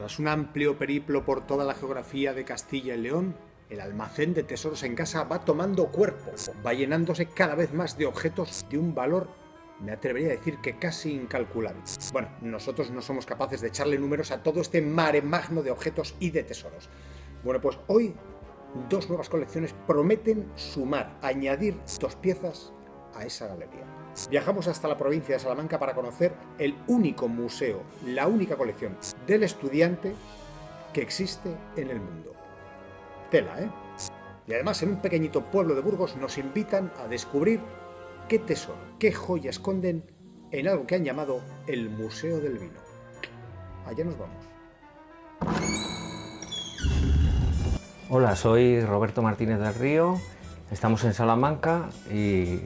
Tras un amplio periplo por toda la geografía de Castilla y León, el almacén de tesoros en casa va tomando cuerpo, va llenándose cada vez más de objetos de un valor, me atrevería a decir que casi incalculable. Bueno, nosotros no somos capaces de echarle números a todo este mare magno de objetos y de tesoros. Bueno, pues hoy dos nuevas colecciones prometen sumar, añadir dos piezas a esa galería. Viajamos hasta la provincia de Salamanca para conocer el único museo, la única colección del estudiante que existe en el mundo. Tela, ¿eh? Y además en un pequeñito pueblo de Burgos nos invitan a descubrir qué tesoro, qué joya esconden en algo que han llamado el Museo del Vino. Allá nos vamos. Hola, soy Roberto Martínez del Río, estamos en Salamanca y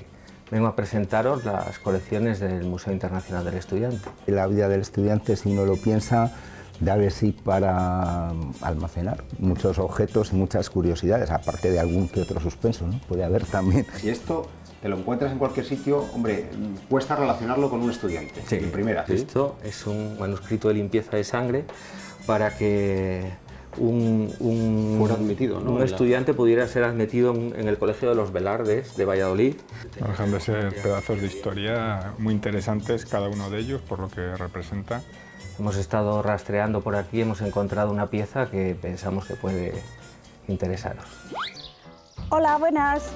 vengo a presentaros las colecciones del Museo Internacional del Estudiante. La vida del estudiante, si uno lo piensa, da de sí para almacenar muchos objetos y muchas curiosidades, aparte de algún que otro suspenso, ¿no? Puede haber también. Y esto te lo encuentras en cualquier sitio, hombre, cuesta relacionarlo con un estudiante, Sí, en primera. ¿Sí? Esto es un manuscrito de limpieza de sangre para que Fuera admitido, ¿no? un estudiante pudiera ser admitido en el Colegio de los Velardes de Valladolid. No dejan de ser pedazos de historia muy interesantes cada uno de ellos por lo que representa. Hemos estado rastreando por aquí, hemos encontrado una pieza que pensamos que puede interesaros. Hola, buenas.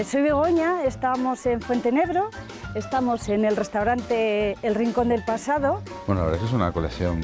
Soy Begoña, estamos en Fuentenebro, estamos en el restaurante El Rincón del Pasado. Bueno, la verdad es que es una colección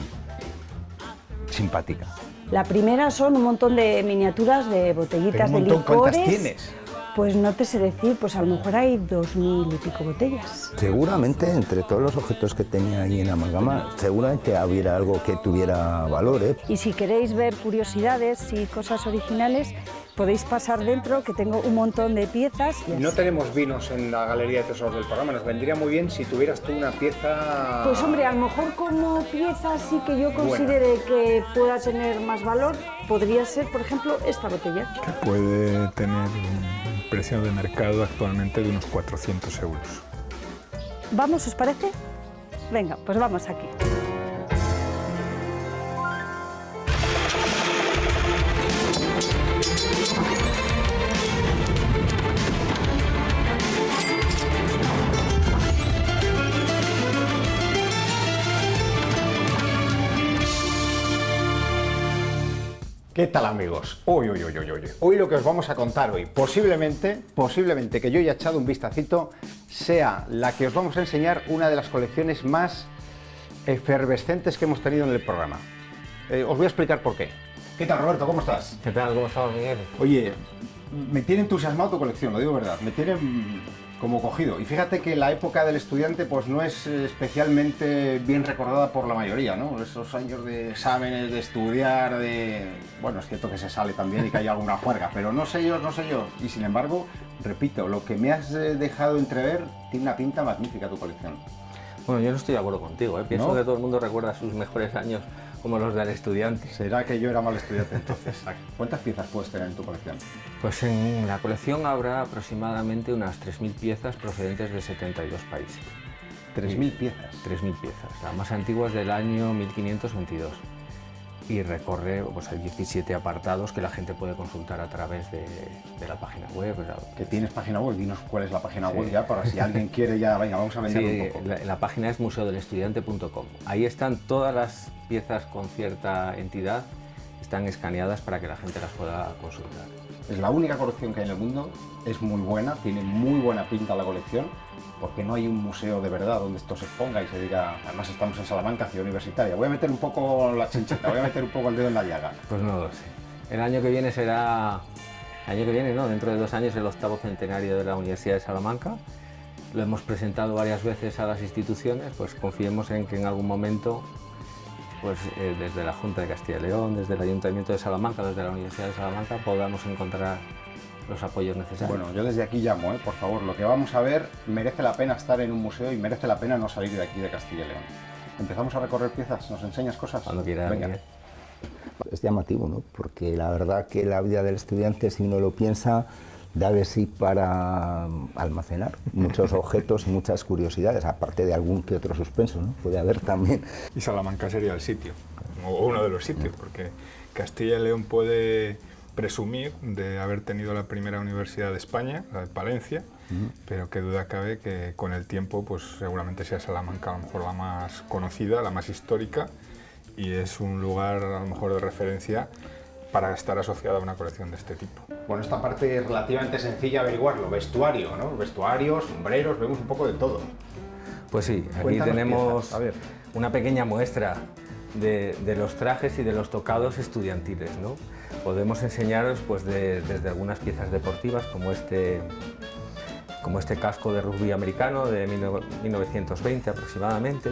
simpática. La primera son un montón de miniaturas de botellitas de licores. ¿Cuántas tienes? Pues no te sé decir, pues a lo mejor hay 2000 y pico botellas. Seguramente, entre todos los objetos que tenía ahí en amalgama, seguramente hubiera algo que tuviera valor, ¿eh? Y si queréis ver curiosidades y cosas originales, podéis pasar dentro, que tengo un montón de piezas. No tenemos vinos en la galería de tesoros del programa, nos vendría muy bien si tuvieras tú una pieza... Pues hombre, a lo mejor como pieza sí que yo considere que pueda tener más valor, podría ser, por ejemplo, esta botella. Que puede tener un precio de mercado actualmente de unos 400 euros. ¿Vamos, os parece? Venga, pues vamos aquí. ¿Qué tal, amigos? Hoy lo que os vamos a contar hoy, posiblemente que yo haya echado un vistacito, sea la que os vamos a enseñar una de las colecciones más efervescentes que hemos tenido en el programa. Os voy a explicar por qué. ¿Qué tal, Roberto? ¿Cómo estás? ¿Qué tal? ¿Cómo estamos, Miguel? Oye, me tiene entusiasmado tu colección, lo digo verdad, me tiene como cogido. Y fíjate que la época del estudiante pues no es especialmente bien recordada por la mayoría, ¿no? Esos años de exámenes, de estudiar, Bueno, es cierto que se sale también y que hay alguna juerga, pero no sé yo. Y sin embargo, repito, lo que me has dejado entrever tiene una pinta magnífica tu colección. Bueno, yo no estoy de acuerdo contigo, ¿eh? Pienso ¿No? que todo el mundo recuerda sus mejores años como los del estudiante. ¿Será que yo era mal estudiante entonces? ¿Cuántas piezas puedes tener en tu colección? Pues en la colección habrá aproximadamente unas 3.000 piezas procedentes de 72 países. 3.000 piezas. 3.000 piezas. La más antigua es del año 1522 y recorre, pues hay 17 apartados que la gente puede consultar a través de la página web. ¿Que tienes página web? Dinos cuál es la página Sí. web ya, para si alguien quiere ya, venga, vamos a vender un poco. La página es museodelestudiante.com. Ahí están todas las piezas con cierta entidad, están escaneadas para que la gente las pueda consultar. Es la única colección que hay en el mundo, es muy buena, tiene muy buena pinta la colección, porque no hay un museo de verdad donde esto se exponga y se diga, además estamos en Salamanca, ciudad universitaria, voy a meter un poco la chincheta, voy a meter un poco el dedo en la llaga. Pues no lo sé. El año que viene será, dentro de 2 años, el 8º centenario de la Universidad de Salamanca. Lo hemos presentado varias veces a las instituciones, pues confiemos en que en algún momento, pues desde la Junta de Castilla y León, desde el Ayuntamiento de Salamanca, desde la Universidad de Salamanca, podamos encontrar los apoyos necesarios. Bueno, yo desde aquí llamo, por favor, lo que vamos a ver merece la pena estar en un museo y merece la pena no salir de aquí de Castilla y León. ¿Empezamos a recorrer piezas? ¿Nos enseñas cosas? Cuando quieras. Venga. Miguel. Es llamativo, ¿no? Porque la verdad que la vida del estudiante, si uno lo piensa, debe ser para almacenar muchos objetos y muchas curiosidades, aparte de algún que otro suspenso, ¿no? Puede haber también. Y Salamanca sería el sitio, o uno de los sitios, porque Castilla y León puede presumir de haber tenido la primera universidad de España, la de Palencia, pero qué duda cabe que con el tiempo pues seguramente sea Salamanca a lo mejor la más conocida, la más histórica, y es un lugar a lo mejor de referencia para estar asociado a una colección de este tipo. Bueno, esta parte es relativamente sencilla averiguarlo, vestuario, ¿no? Vestuarios, sombreros, vemos un poco de todo. Pues sí, aquí Cuéntanos tenemos piezas, a ver. una pequeña muestra de los trajes y de los tocados estudiantiles, ¿no? Podemos enseñaros pues, desde algunas piezas deportivas como este casco de rugby americano de 1920 aproximadamente.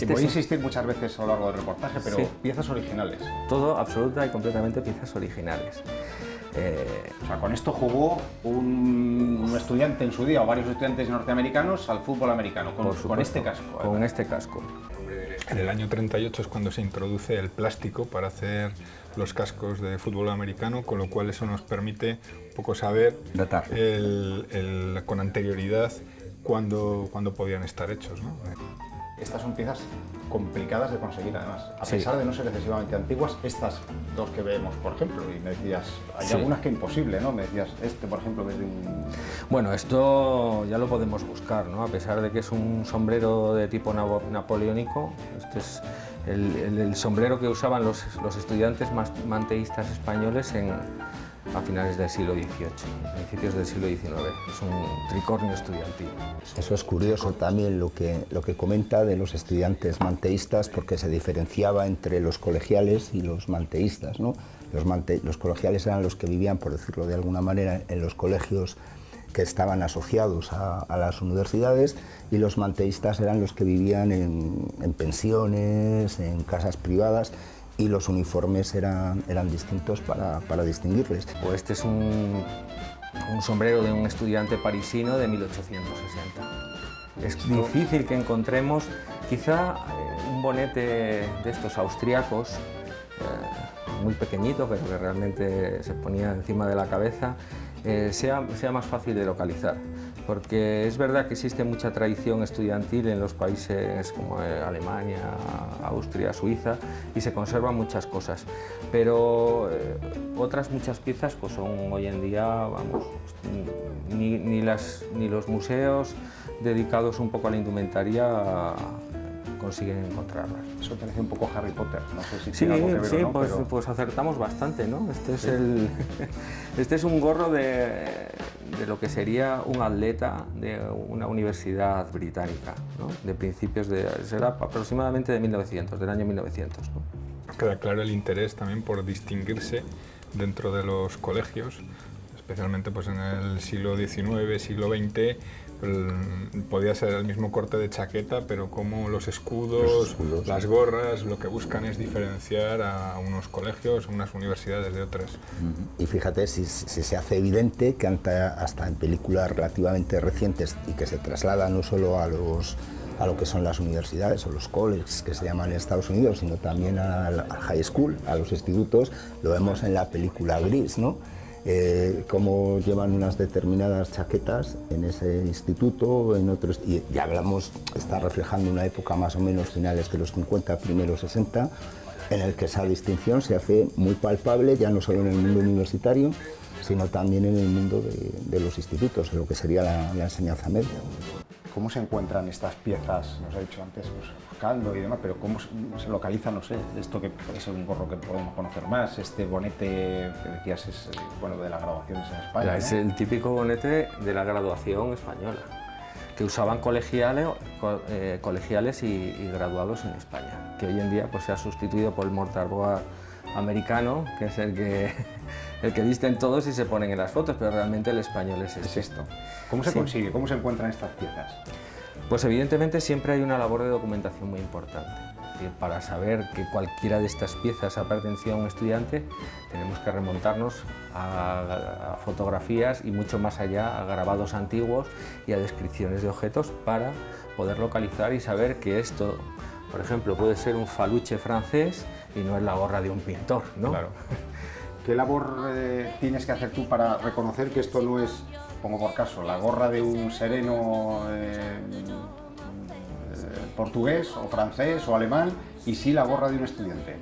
Voy a insistir muchas veces a lo largo del reportaje, pero Sí. piezas originales. Todo absoluta y completamente piezas originales. O sea, con esto jugó un estudiante en su día, o varios estudiantes norteamericanos, al fútbol americano, Por con supuesto, este casco. Con este casco. En el año 38 es cuando se introduce el plástico para hacer los cascos de fútbol americano, con lo cual eso nos permite un poco saber Datar. con anterioridad cuándo podían estar hechos, ¿no? Estas son piezas complicadas de conseguir, además. A Sí. pesar de no ser excesivamente antiguas, estas dos que vemos, por ejemplo, y me decías, hay Sí. algunas que imposible, ¿no? Me decías, por ejemplo, que es de un... Bueno, esto ya lo podemos buscar, ¿no? A pesar de que es un sombrero de tipo napoleónico, este es el sombrero que usaban los estudiantes manteístas españoles a finales del siglo XVIII, principios del siglo XIX. Es un tricornio estudiantil. Eso es curioso también lo que comenta de los estudiantes manteístas, porque se diferenciaba entre los colegiales y los manteístas, ¿no? Los colegiales eran los que vivían, por decirlo de alguna manera, en los colegios que estaban asociados a las universidades, y los manteístas eran los que vivían en pensiones, en casas privadas, y los uniformes eran distintos para distinguirles. Pues este es un sombrero de un estudiante parisino de 1860. Es difícil que encontremos, quizá un bonete de estos austriacos, muy pequeñito, pero que realmente se ponía encima de la cabeza, sea más fácil de localizar, porque es verdad que existe mucha tradición estudiantil en los países como Alemania, Austria, Suiza, y se conservan muchas cosas, pero otras muchas piezas pues son hoy en día, vamos, ni los museos dedicados un poco a la indumentaria consiguen encontrarlas. Eso parece un poco Harry Potter, no sé si Sí, tiene algo que ver sí, o no, pues, pero... pues acertamos bastante, ¿no? Este es un gorro de lo que sería un atleta de una universidad británica, ¿no? De principios será aproximadamente de 1900, del año 1900, ¿no? Queda claro el interés también por distinguirse dentro de los colegios, especialmente pues en el siglo XIX, siglo XX, podía ser el mismo corte de chaqueta, pero como los escudos, las gorras, lo que buscan es diferenciar a unos colegios, a unas universidades de otras. Y fíjate, si se hace evidente que hasta en películas relativamente recientes y que se trasladan no solo a lo que son las universidades o los colleges que se llaman en Estados Unidos, sino también al high school, a los institutos, lo vemos en la película Gris, ¿no? Cómo llevan unas determinadas chaquetas en ese instituto, en otros, y ya hablamos, está reflejando una época más o menos finales de los 50, primeros 60, en el que esa distinción se hace muy palpable, ya no solo en el mundo universitario, sino también en el mundo de los institutos, de lo que sería la enseñanza media. ¿Cómo se encuentran estas piezas? Nos ha dicho antes, pues, buscando y demás, pero ¿cómo se localiza? No sé, esto que es un gorro que podemos conocer más, este bonete que decías es bueno, de las graduaciones en España, ¿no? Es el típico bonete de la graduación española, que usaban colegiales y graduados en España, que hoy en día pues, se ha sustituido por el mortarboard americano, que es el que visten todos y se ponen en las fotos, pero realmente el español es este. Es esto. ¿Cómo se consigue? ¿Cómo se encuentran estas piezas? Pues evidentemente siempre hay una labor de documentación muy importante. Es decir, para saber que cualquiera de estas piezas ha pertenecido a un estudiante, tenemos que remontarnos a fotografías y mucho más allá, a grabados antiguos y a descripciones de objetos para poder localizar y saber que esto, por ejemplo, puede ser un faluche francés y no es la gorra de un pintor, ¿no? Claro. ¿qué labor tienes que hacer tú para reconocer que esto no es, pongo por caso, la gorra de un sereno portugués o francés o alemán y sí la gorra de un estudiante?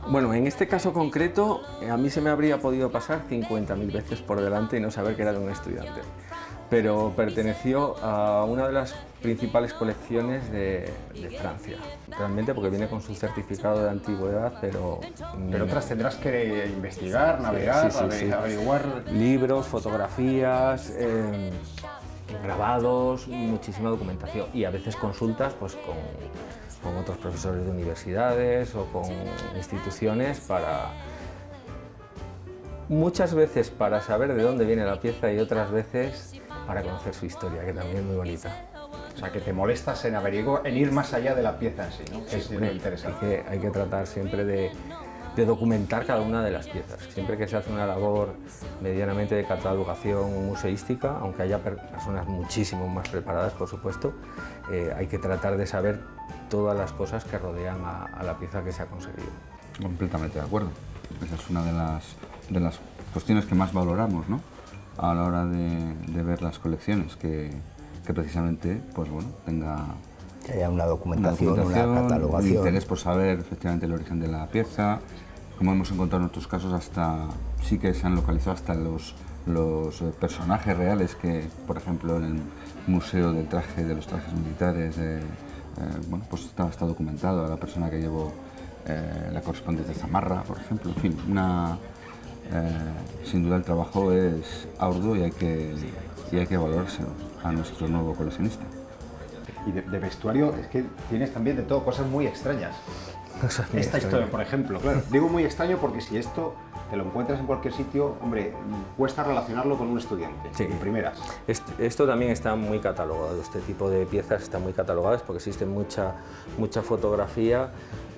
Bueno, en este caso concreto, a mí se me habría podido pasar 50.000 veces por delante y no saber que era de un estudiante. Pero perteneció a una de las principales colecciones de Francia, realmente, porque viene con su certificado de antigüedad, pero otras tendrás que investigar, navegar, sí. averiguar. Libros, fotografías, grabados, muchísima documentación y a veces consultas pues, con otros profesores de universidades o con instituciones muchas veces para saber de dónde viene la pieza y otras veces para conocer su historia, que también es muy bonita. O sea, que te molestas en averiguar, en ir más allá de la pieza en sí, ¿no? Sí, es muy interesante. Hay que tratar siempre de documentar cada una de las piezas. Siempre que se hace una labor medianamente de catalogación museística, aunque haya personas muchísimo más preparadas, por supuesto, hay que tratar de saber todas las cosas que rodean a la pieza que se ha conseguido. Completamente de acuerdo. Esa es una de las cuestiones que más valoramos, ¿no?, a la hora de ver las colecciones, que precisamente pues, bueno, tenga que haya una documentación, una catalogación. Un interés por saber efectivamente el origen de la pieza. Como hemos encontrado en otros casos, sí que se han localizado hasta los personajes reales que, por ejemplo, en el Museo del Traje, de los Trajes Militares, bueno, pues está documentado a la persona que llevó la correspondiente zamarra, por ejemplo. En fin, sin duda el trabajo es arduo y hay que valorárselo a nuestro nuevo coleccionista. Y de vestuario es que tienes también de todo cosas muy extrañas. Esta historia, por ejemplo, claro, digo muy extraño porque si esto te lo encuentras en cualquier sitio, hombre, cuesta relacionarlo con un estudiante, sí, en primeras. Esto también está muy catalogado, este tipo de piezas están muy catalogadas porque existe mucha fotografía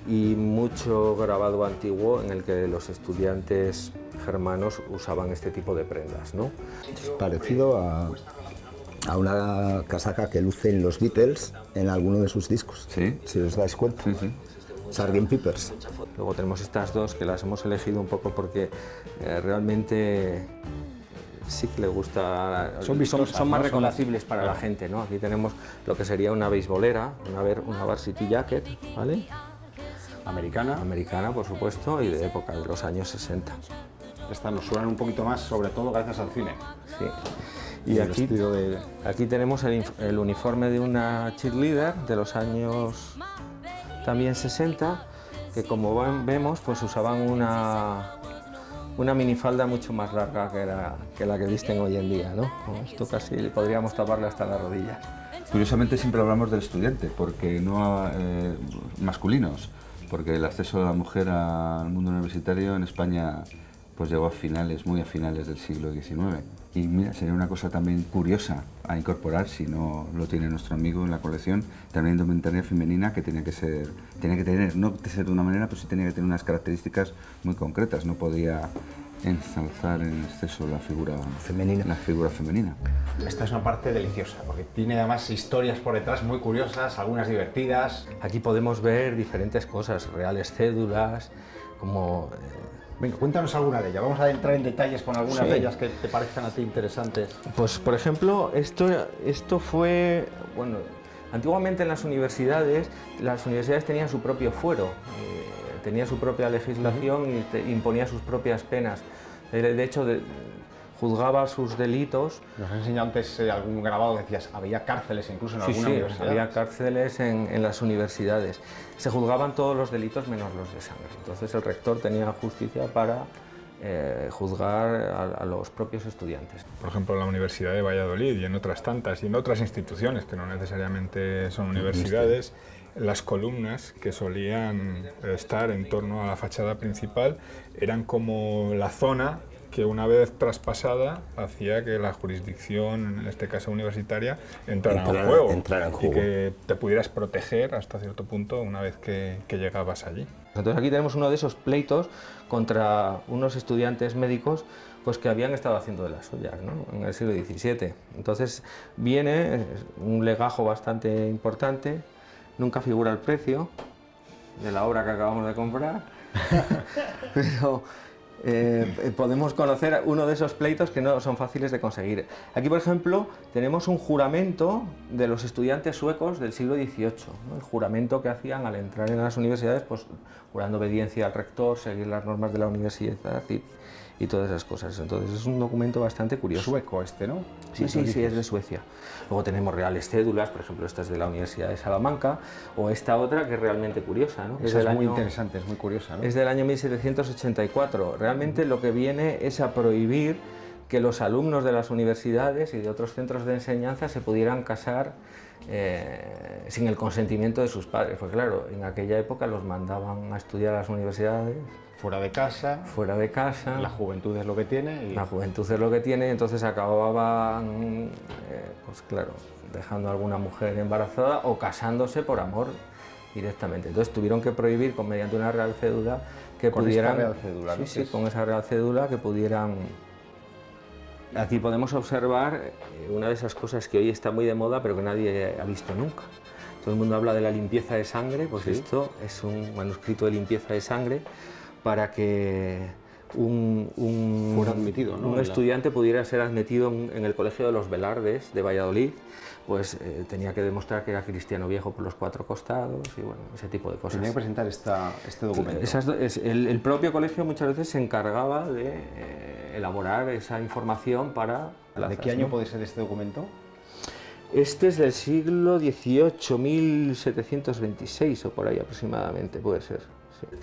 y mucho grabado antiguo en el que los estudiantes germanos usaban este tipo de prendas, ¿no? Es parecido a una casaca que lucen los Beatles en alguno de sus discos, ¿sí?, si os dais cuenta. Sí, sí. Sgt. Peppers. Luego tenemos estas dos que las hemos elegido un poco porque realmente sí que le gusta, son más reconocibles para la gente, ¿no? Aquí tenemos lo que sería una beisbolera, una varsity jacket, ¿vale? Americana, por supuesto, y de época de los años 60. Estas nos suenan un poquito más, sobre todo gracias al cine. Sí. Y aquí tenemos el uniforme de una cheerleader de los años también 60, que como vemos pues usaban una minifalda mucho más larga que la que visten hoy en día, ¿no? Esto casi podríamos taparle hasta las rodillas. Curiosamente siempre hablamos del estudiante, porque no masculinos, porque el acceso de la mujer al mundo universitario en España pues llegó muy a finales del siglo XIX. Y mira, sería una cosa también curiosa a incorporar, si no lo tiene nuestro amigo en la colección, también indumentaria femenina que tenía que tener, no de ser de una manera, pero sí tenía que tener unas características muy concretas, no podía ensalzar en exceso la figura femenina. Esta es una parte deliciosa, porque tiene además historias por detrás muy curiosas, algunas divertidas. Aquí podemos ver diferentes cosas, reales cédulas, como... Venga, cuéntanos alguna de ellas. Vamos a entrar en detalles con algunas de ellas que te parezcan a ti interesantes. Pues, por ejemplo, esto fue... Bueno, antiguamente en las universidades tenían su propio fuero, tenía su propia legislación y imponía sus propias penas. De hecho, juzgaba sus delitos. Nos has enseñado antes algún grabado que decías, había cárceles incluso en alguna universidad. Había cárceles en las universidades. Se juzgaban todos los delitos menos los de sangre. Entonces el rector tenía justicia para juzgar a los propios estudiantes. Por ejemplo, en la Universidad de Valladolid y en otras tantas, y en otras instituciones que no necesariamente son universidades, las columnas que solían estar en torno a la fachada principal eran como la zona que una vez traspasada hacía que la jurisdicción, en este caso universitaria, entrara en juego y que te pudieras proteger hasta cierto punto una vez que llegabas allí. Entonces aquí tenemos uno de esos pleitos contra unos estudiantes médicos pues que habían estado haciendo de las suyas, ¿no?, en el siglo XVII. Entonces viene un legajo bastante importante, nunca figura el precio de la obra que acabamos de comprar, pero podemos conocer uno de esos pleitos que no son fáciles de conseguir. Aquí, por ejemplo, tenemos un juramento de los estudiantes suecos del siglo XVIII, ¿no? El juramento que hacían al entrar en las universidades, pues jurando obediencia al rector, seguir las normas de la universidad y todas esas cosas. Entonces es un documento bastante curioso. Sueco este, ¿no? Sí, es de Suecia. Luego tenemos reales cédulas, por ejemplo, esta es de la Universidad de Salamanca, o esta otra que es realmente curiosa, ¿no? Esa es muy interesante, es muy curiosa, ¿no? Es del año 1784. Realmente lo que viene es a prohibir que los alumnos de las universidades y de otros centros de enseñanza se pudieran casar sin el consentimiento de sus padres. Porque claro, en aquella época los mandaban a estudiar a las universidades. Fuera de casa. Fuera de casa. La juventud es lo que tiene. La juventud es lo que tiene, entonces acababan, pues claro, dejando a alguna mujer embarazada o casándose por amor directamente. Entonces tuvieron que prohibir mediante una real cédula que pudieran... Esta real cédula, ¿no? Sí, con esa real cédula que pudieran... Aquí podemos observar una de esas cosas que hoy está muy de moda pero que nadie ha visto nunca. Todo el mundo habla de la limpieza de sangre, pues ¿sí? Esto es un manuscrito de limpieza de sangre para que fuera admitido, ¿no? Un estudiante pudiera ser admitido en el Colegio de los Velardes de Valladolid, pues tenía que demostrar que era cristiano viejo por los 4 costados y bueno, ese tipo de cosas. Tenía que presentar este documento. El propio colegio muchas veces se encargaba de elaborar esa información para plazas. ¿De qué año puede ser este documento? Este es del siglo XVIII, 1726 o por ahí aproximadamente, puede ser.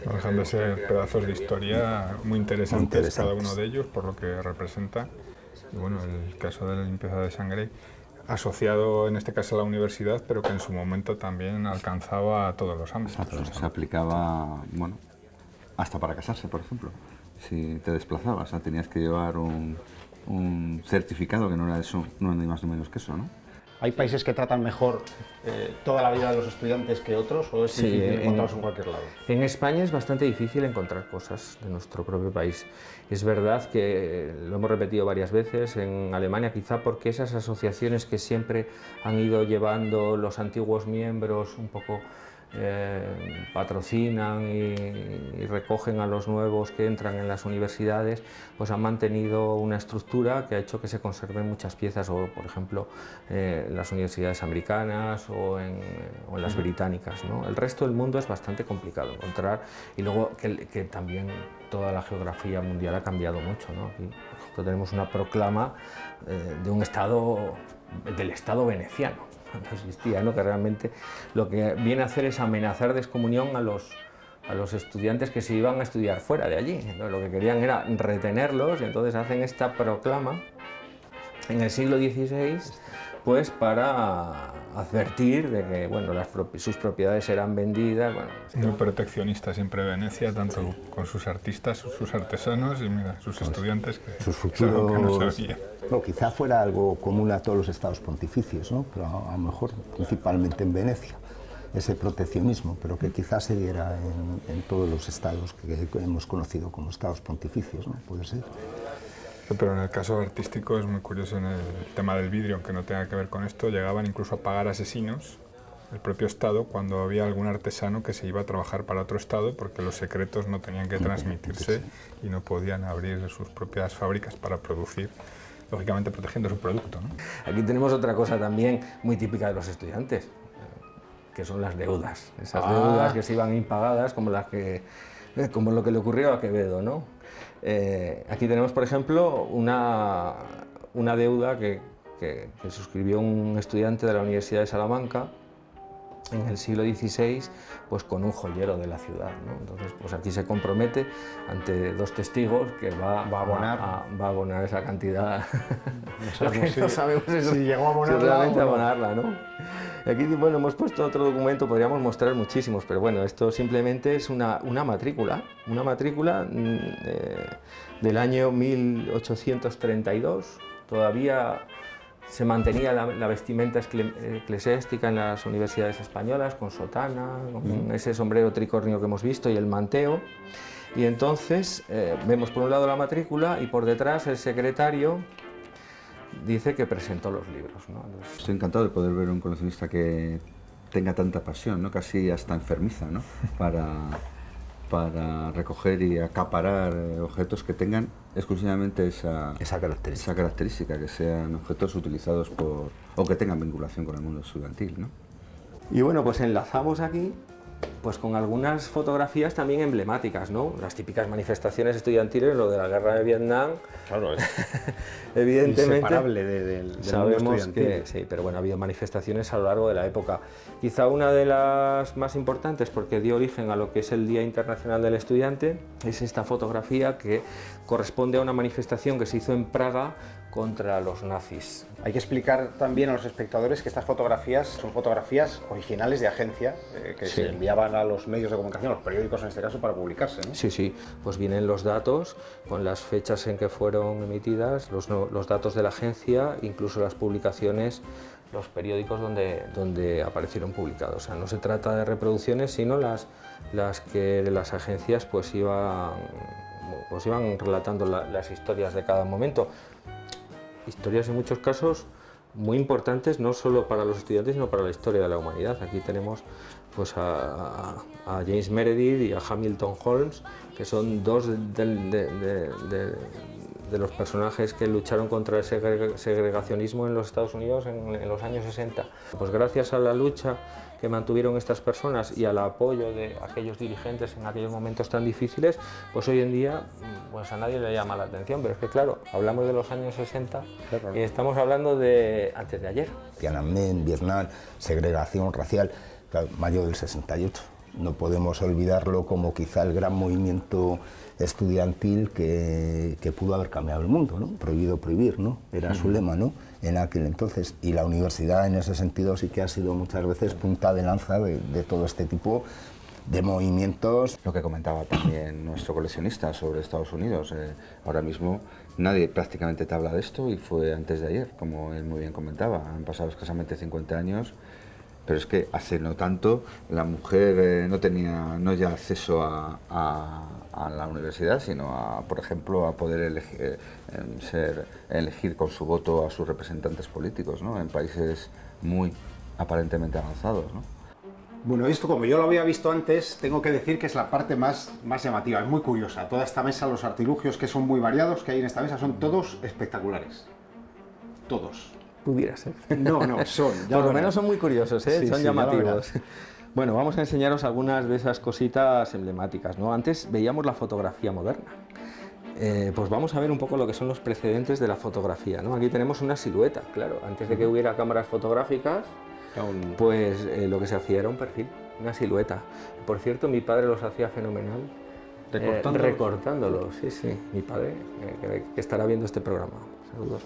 No dejan de ser pedazos de historia muy interesantes cada uno de ellos por lo que representa. Y bueno, el caso de la limpieza de sangre asociado en este caso a la universidad, pero que en su momento también alcanzaba a todos los ámbitos. Se aplicaba, bueno, hasta para casarse, por ejemplo. Si te desplazabas, tenías que llevar un certificado que no era eso, no era ni más ni menos que eso, ¿no? ¿Hay países que tratan mejor toda la vida de los estudiantes que otros o es difícil encontrarlos en cualquier lado? En España es bastante difícil encontrar cosas de nuestro propio país. Es verdad que lo hemos repetido varias veces, en Alemania quizá porque esas asociaciones que siempre han ido llevando los antiguos miembros un poco patrocinan y recogen a los nuevos que entran en las universidades, pues han mantenido una estructura que ha hecho que se conserven muchas piezas, o por ejemplo las universidades americanas o en las británicas, ¿no? El resto del mundo es bastante complicado encontrar, y luego que también toda la geografía mundial ha cambiado mucho, ¿no? Aquí, por ejemplo, tenemos una proclama de un estado, del estado veneciano, cuando existía, ¿no? Que realmente lo que viene a hacer es amenazar de excomunión a los estudiantes que se iban a estudiar fuera de allí. Entonces, lo que querían era retenerlos, y entonces hacen esta proclama en el siglo XVI, pues para advertir de que bueno, sus propiedades eran vendidas. Bueno, muy proteccionista siempre Venecia, tanto con sus artistas, sus artesanos y mira, sus estudiantes, que sus futuros, que no sabía. No, quizá fuera algo común a todos los estados pontificios, ¿no? Pero a lo mejor principalmente en Venecia, ese proteccionismo, pero que quizás se diera en todos los estados que hemos conocido como estados pontificios, ¿no? Puede ser. Pero en el caso artístico es muy curioso, en el tema del vidrio, aunque no tenga que ver con esto, llegaban incluso a pagar asesinos, el propio Estado, cuando había algún artesano que se iba a trabajar para otro Estado porque los secretos no tenían que transmitirse y no podían abrir sus propias fábricas para producir, lógicamente protegiendo su producto, ¿no? Aquí tenemos otra cosa también muy típica de los estudiantes, que son las deudas. Esas deudas que se iban impagadas, como lo que le ocurrió a Quevedo, ¿no? Aquí tenemos, por ejemplo, una deuda que suscribió un estudiante de la Universidad de Salamanca en el siglo XVI, pues con un joyero de la ciudad, ¿no? Entonces, pues aquí se compromete ante 2 testigos que va a abonar esa cantidad. No sabemos eso, si llegó a abonarla, si realmente abonarla, ¿no? Y aquí, bueno, hemos puesto otro documento, podríamos mostrar muchísimos, pero bueno, esto simplemente es una matrícula del año 1832, todavía se mantenía la vestimenta eclesiástica en las universidades españolas, con sotana, con ese sombrero tricornio que hemos visto y el manteo. Y entonces vemos por un lado la matrícula y por detrás el secretario dice que presentó los libros, ¿no? Entonces, estoy encantado de poder ver un coleccionista que tenga tanta pasión, ¿no? Casi hasta enfermiza, ¿no? para recoger y acaparar objetos que tengan exclusivamente esa característica, que sean objetos utilizados o que tengan vinculación con el mundo estudiantil, ¿no? Y bueno, pues enlazamos aquí pues con algunas fotografías también emblemáticas, ¿no? Las típicas manifestaciones estudiantiles, lo de la guerra de Vietnam. Claro, es evidentemente inseparable del mundo sabemos estudiantil. que sí, pero bueno, ha habido manifestaciones a lo largo de la época. Quizá una de las más importantes, porque dio origen a lo que es el Día Internacional del Estudiante, es esta fotografía que corresponde a una manifestación que se hizo en Praga contra los nazis. Hay que explicar también a los espectadores que estas fotografías son fotografías originales de agencia que Sí. se enviaban a los medios de comunicación, a los periódicos en este caso, para publicarse, ¿no? Sí, sí, pues vienen los datos con las fechas en que fueron emitidas, los datos de la agencia, incluso las publicaciones, los periódicos donde aparecieron publicados. O sea, no se trata de reproducciones, sino las que las agencias pues iban relatando las historias de cada momento. Historias en muchos casos muy importantes, no solo para los estudiantes, sino para la historia de la humanidad. Aquí tenemos pues a James Meredith y a Hamilton Holmes, que son dos de los personajes que lucharon contra el segregacionismo en los Estados Unidos en los años 60. Pues gracias a la lucha que mantuvieron estas personas y al apoyo de aquellos dirigentes en aquellos momentos tan difíciles, pues hoy en día pues a nadie le llama la atención, pero es que claro, hablamos de los años 60 y estamos hablando de antes de ayer. Tiananmen, Vietnam, segregación racial, claro, mayo del 68. No podemos olvidarlo como quizá el gran movimiento estudiantil que pudo haber cambiado el mundo, ¿no? Prohibido prohibir, ¿no? Era su lema, ¿no? En aquel entonces. Y la universidad en ese sentido sí que ha sido muchas veces punta de lanza de todo este tipo de movimientos. Lo que comentaba también nuestro coleccionista sobre Estados Unidos, ahora mismo nadie prácticamente te habla de esto y fue antes de ayer, como él muy bien comentaba, han pasado escasamente 50 años, pero es que hace no tanto la mujer no tenía no ya acceso a la universidad, sino por ejemplo, a poder elegir con su voto a sus representantes políticos, ¿no? En países muy aparentemente avanzados, ¿no? Bueno, esto como yo lo había visto antes, tengo que decir que es la parte más llamativa, es muy curiosa. Toda esta mesa, los artilugios que son muy variados que hay en esta mesa son todos espectaculares. Todos. Pudiera ser. No, son. Por lo menos son muy curiosos, ¿eh? Sí, Son sí, ya lo llamativos. Bueno, vamos a enseñaros algunas de esas cositas emblemáticas, ¿no? Antes veíamos la fotografía moderna. Pues vamos a ver un poco lo que son los precedentes de la fotografía, ¿no? Aquí tenemos una silueta, claro. Antes de que hubiera cámaras fotográficas, pues lo que se hacía era un perfil, una silueta. Por cierto, mi padre los hacía fenomenal. Recortándolos, sí, sí. Mi padre, que estará viendo este programa. Saludos.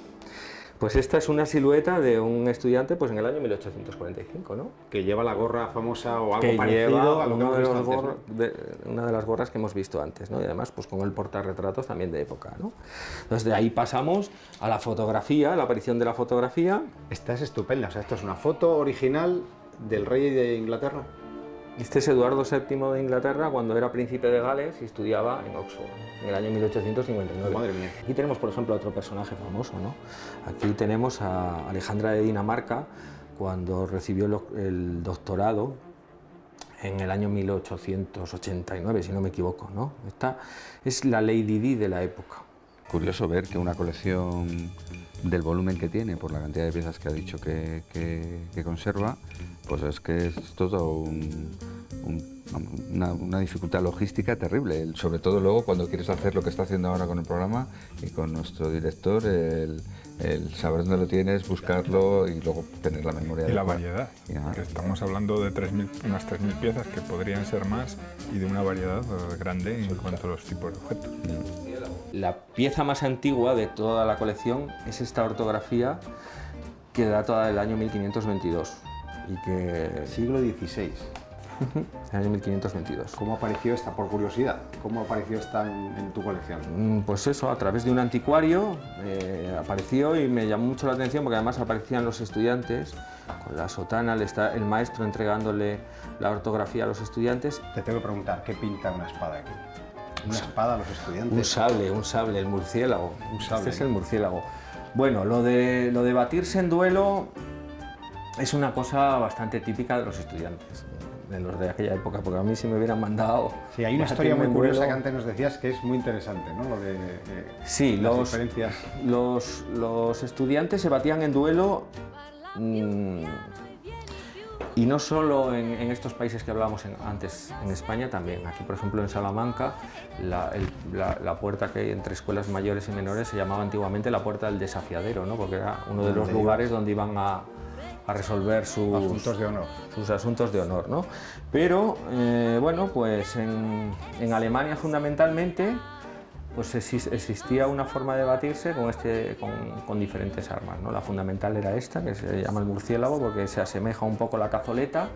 Pues esta es una silueta de un estudiante pues en el año 1845, ¿no? Que lleva la gorra famosa o algo Que parecido lleva a lo que hemos visto antes, ¿no? una de las gorras que hemos visto antes, ¿no? Y además pues con el portarretratos también de época, ¿no? Entonces de ahí pasamos a la fotografía, la aparición de la fotografía. Esta es estupenda, o sea, esto es una foto original del rey de Inglaterra. Este es Eduardo VII de Inglaterra cuando era príncipe de Gales y estudiaba en Oxford en el año 1859. Madre mía. Aquí tenemos, por ejemplo, a otro personaje famoso, ¿no? Aquí tenemos a Alejandra de Dinamarca cuando recibió el doctorado en el año 1889, si no me equivoco, ¿no? Esta es la Lady Di de la época. Curioso ver que una colección del volumen que tiene, por la cantidad de piezas que ha dicho que conserva, pues es que es todo una dificultad logística terrible, sobre todo luego cuando quieres hacer lo que está haciendo ahora con el programa y con nuestro director, el saber dónde lo tienes, buscarlo y luego tener la memoria. Y la adecuada. variedad, Ya. porque estamos hablando de unas 3.000 piezas que podrían ser más y de una variedad grande en cuanto a los tipos de objetos. La pieza más antigua de toda la colección es esta ortografía que data del año 1522 y que Siglo XVI. el año 1522. ¿Cómo apareció esta, por curiosidad? ¿Cómo apareció esta en tu colección? Pues eso, a través de un anticuario apareció y me llamó mucho la atención porque además aparecían los estudiantes con la sotana, el maestro entregándole la ortografía a los estudiantes. Te tengo que preguntar, ¿qué pinta una espada aquí? ¿Una espada a los estudiantes? Un sable, el murciélago. Un sable. Este es el murciélago. Bueno, lo de batirse en duelo es una cosa bastante típica de los estudiantes. los de aquella época, porque a mí si me hubieran mandado... Sí, hay una historia muy curiosa que antes nos decías que es muy interesante, ¿no? Lo de sí, las diferencias. Los estudiantes se batían en duelo, y no solo en estos países que hablábamos antes, en España también. Aquí, por ejemplo, en Salamanca, la puerta que hay entre escuelas mayores y menores se llamaba antiguamente la puerta del desafiadero, ¿no? Porque era uno de los lugares donde iban a resolver sus asuntos de honor, ¿no? Pero, bueno, pues en Alemania fundamentalmente pues existía una forma de batirse con diferentes armas, ¿no? La fundamental era esta, que se llama el murciélago, porque se asemeja un poco a la cazoleta.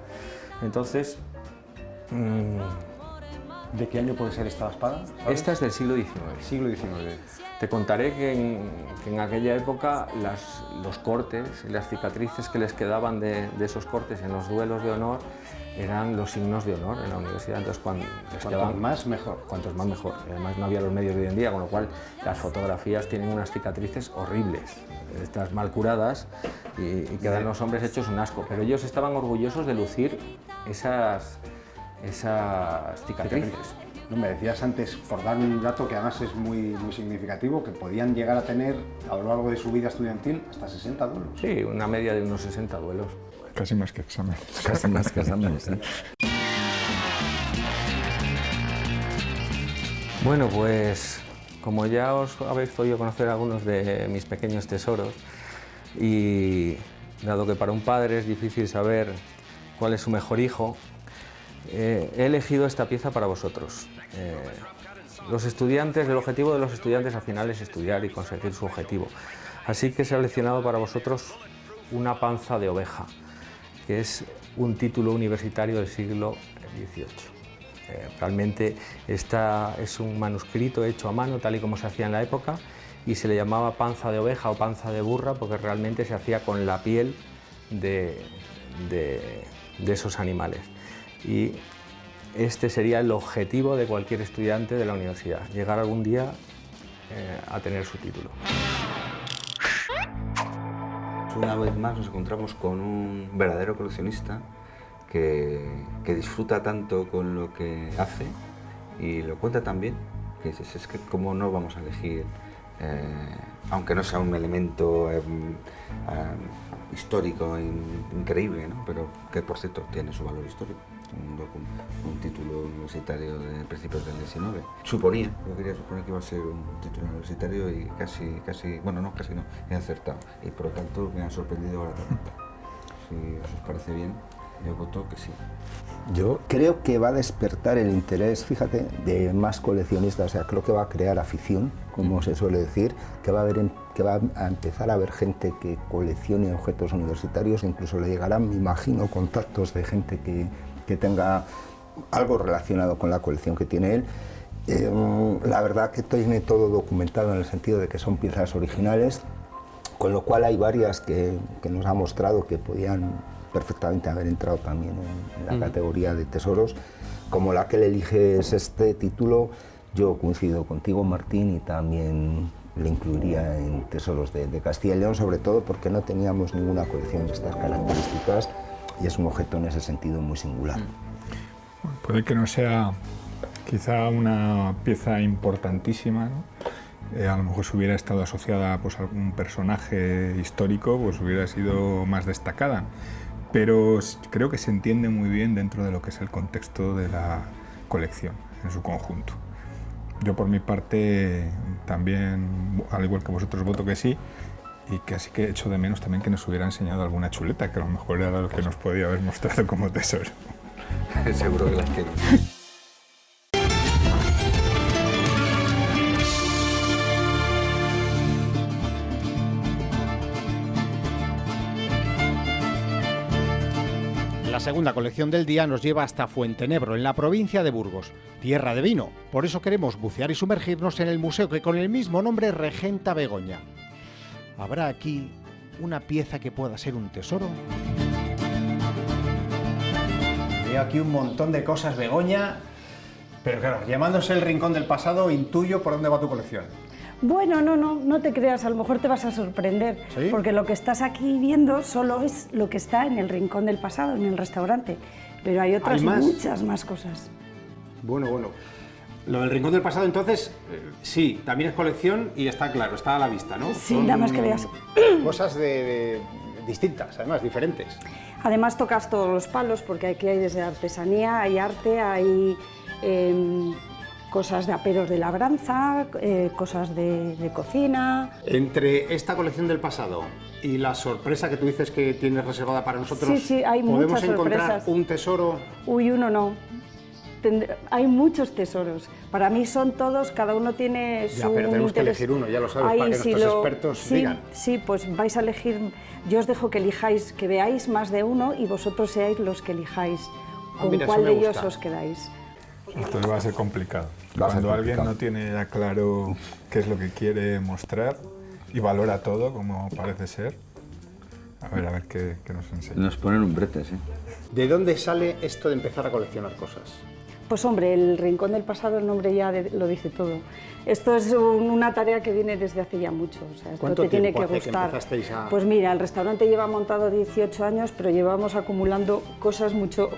Entonces... ¿De qué año puede ser esta espada? ¿Sabes? Esta es del siglo XIX. Siglo XIX. Te contaré que en aquella época los cortes y las cicatrices que les quedaban de esos cortes en los duelos de honor eran los signos de honor en la universidad. Entonces, cuantos más, mejor. Cuantos más, mejor. Además, no había los medios de hoy en día, con lo cual las fotografías tienen unas cicatrices horribles, estas mal curadas, y quedan los hombres hechos un asco. Pero ellos estaban orgullosos de lucir esas cicatrices. No, me decías antes, por dar un dato que además es muy significativo, que podían llegar a tener a lo largo de su vida estudiantil hasta 60 duelos. Sí, una media de unos 60 duelos. Casi más que exámenes. Casi más que exámenes, ¿sí? Bueno, pues como ya os habéis podido conocer algunos de mis pequeños tesoros, y dado que para un padre es difícil saber cuál es su mejor hijo, he elegido esta pieza para vosotros. El objetivo de los estudiantes al final es estudiar y conseguir su objetivo. Así que he seleccionado para vosotros una panza de oveja, que es un título universitario del siglo XVIII. Realmente es un manuscrito hecho a mano, tal y como se hacía en la época, y se le llamaba panza de oveja o panza de burra porque realmente se hacía con la piel de esos animales. Y este sería el objetivo de cualquier estudiante de la universidad, llegar algún día a tener su título. Una vez más nos encontramos con un verdadero coleccionista que disfruta tanto con lo que hace y lo cuenta tan bien, que es que cómo no vamos a elegir, aunque no sea un elemento histórico increíble, ¿no? Pero que por cierto tiene su valor histórico. Un título universitario de principios del XIX. Yo quería suponer que iba a ser un título universitario y casi no, he acertado. Y por lo tanto me ha sorprendido gratamente. Si os parece bien, yo voto que sí. Yo creo que va a despertar el interés, fíjate, de más coleccionistas. O sea, creo que va a crear afición, como se suele decir, que va a empezar a haber gente que coleccione objetos universitarios. Incluso le llegarán, me imagino, contactos de gente que tenga algo relacionado con la colección que tiene él. La verdad que tiene todo documentado en el sentido de que son piezas originales, con lo cual hay varias que nos ha mostrado que podían perfectamente haber entrado también en la categoría de tesoros. Como la que le eliges este título, yo coincido contigo, Martín, y también le incluiría en tesoros de Castilla y León, sobre todo porque no teníamos ninguna colección de estas características y es un objeto en ese sentido muy singular. Puede que no sea quizá una pieza importantísima, ¿no? A lo mejor si hubiera estado asociada pues, a algún personaje histórico, pues hubiera sido más destacada. Pero creo que se entiende muy bien dentro de lo que es el contexto de la colección en su conjunto. Yo por mi parte también, al igual que vosotros, voto que sí, y casi que echo de menos también que nos hubiera enseñado alguna chuleta, que a lo mejor era lo que nos podía haber mostrado como tesoro. Seguro que las tiene. La segunda colección del día nos lleva hasta Fuentenebro, en la provincia de Burgos, tierra de vino. Por eso queremos bucear y sumergirnos en el museo que con el mismo nombre regenta Begoña. ¿Habrá aquí una pieza que pueda ser un tesoro? Veo aquí un montón de cosas, Begoña, pero claro, llamándose el rincón del pasado, intuyo por dónde va tu colección. Bueno, no te creas, a lo mejor te vas a sorprender, ¿Sí? Porque lo que estás aquí viendo solo es lo que está en el rincón del pasado, en el restaurante. pero hay otras ¿Hay más? muchas más cosas. Bueno. Lo del Rincón del Pasado, entonces, sí, también es colección y está claro, está a la vista, ¿no? Sí, nada más que veas. Cosas de distintas, además, diferentes. Además tocas todos los palos, porque aquí hay desde artesanía, hay arte, hay cosas de aperos de labranza, cosas de cocina. Entre esta colección del pasado y la sorpresa que tú dices que tienes reservada para nosotros, Sí, hay ¿podemos muchas encontrar sorpresas. un tesoro? Uy, uno no. Hay muchos tesoros. Para mí son todos, cada uno tiene su Ya, pero tenemos que interés. elegir uno, ya lo sabes, para que nuestros expertos digan. Sí, pues vais a elegir. Yo os dejo que elijáis, que veáis más de uno y vosotros seáis los que elijáis con mira, eso cuál me de ellos gusta. os quedáis. Entonces va a ser complicado. Va a ser Cuando alguien complicado. no tiene ya claro qué es lo que quiere mostrar y valora todo, como parece ser, a ver qué nos enseña. Nos ponen un brete, sí. ¿De dónde sale esto de empezar a coleccionar cosas? Pues hombre, el Rincón del Pasado, el nombre ya lo dice todo. Esto es una tarea que viene desde hace ya mucho. O sea, esto ¿Cuánto te tiene tiempo que hace que gustar. empezasteis a...? Pues mira, el restaurante lleva montado 18 años, pero llevamos acumulando cosas mucho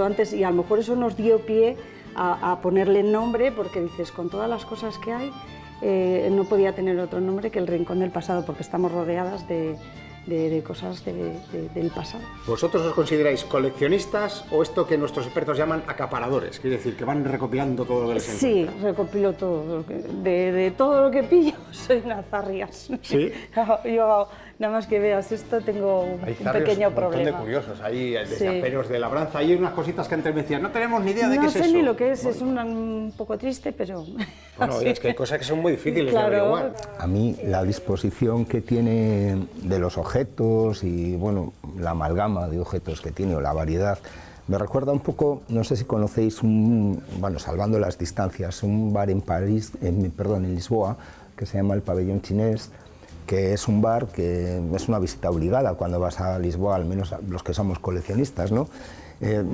antes y a lo mejor eso nos dio pie a ponerle nombre, porque dices, con todas las cosas que hay, no podía tener otro nombre que el Rincón del Pasado, porque estamos rodeadas de cosas del pasado. ¿Vosotros os consideráis coleccionistas o esto que nuestros expertos llaman acaparadores? Quiere decir, que van recopilando todo lo que les Sí, encuentran. recopilo todo. De todo lo que pillo, soy una zarrias. ¿Sí? Yo, nada más que veas esto, tengo un pequeño problema. curiosos, hay desde Sí. aperos de labranza, hay unas cositas que antes me decían, no tenemos ni idea de qué No es eso. sé ni lo que es un poco triste, pero... Bueno, así. oye, es que hay cosas que son muy difíciles Claro. de averiguar. A mí la disposición que tiene de los objetos y bueno, la amalgama de objetos que tiene o la variedad, me recuerda un poco, no sé si conocéis, salvando las distancias, un bar en París, en Lisboa, que se llama el Pabellón Chinés, que es un bar que es una visita obligada cuando vas a Lisboa, al menos los que somos coleccionistas, ¿no?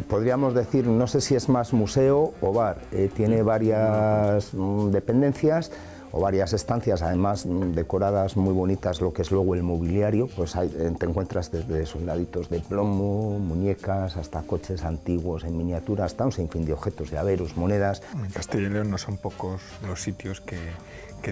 Podríamos decir, no sé si es más museo o bar, tiene varias dependencias o varias estancias, además decoradas muy bonitas, lo que es luego el mobiliario, pues te encuentras desde soldaditos de plomo, muñecas, hasta coches antiguos en miniatura, hasta un sinfín de objetos, llaveros, monedas. En Castilla y León no son pocos los sitios que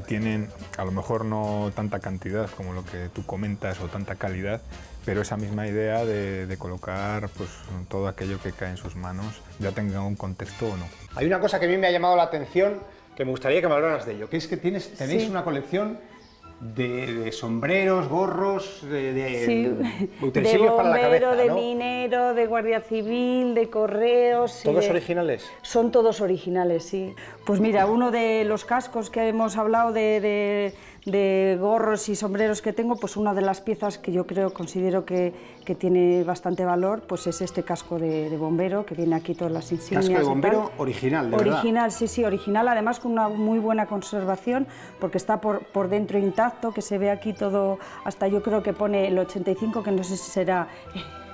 tienen, a lo mejor no tanta cantidad como lo que tú comentas o tanta calidad, pero esa misma idea de colocar pues, todo aquello que cae en sus manos, ya tenga un contexto o no. Hay una cosa que a mí me ha llamado la atención, que me gustaría que me hablaras de ello, que es que tenéis Sí. una colección de sombreros, gorros, Sí, utensilios de para la bombero, cabeza, de ¿no? minero, de guardia civil, de correos... y ¿Todos de- originales? Son todos originales, sí. Pues mira, uno de los cascos que hemos hablado de gorros y sombreros que tengo, pues una de las piezas que yo considero que tiene bastante valor, pues es este casco de bombero, que tiene aquí todas las insignias. Casco de y bombero tal. original, de verdad. Original, sí, original, además con una muy buena conservación, porque está por dentro intacto, que se ve aquí todo, hasta yo creo que pone el 85, que no sé si será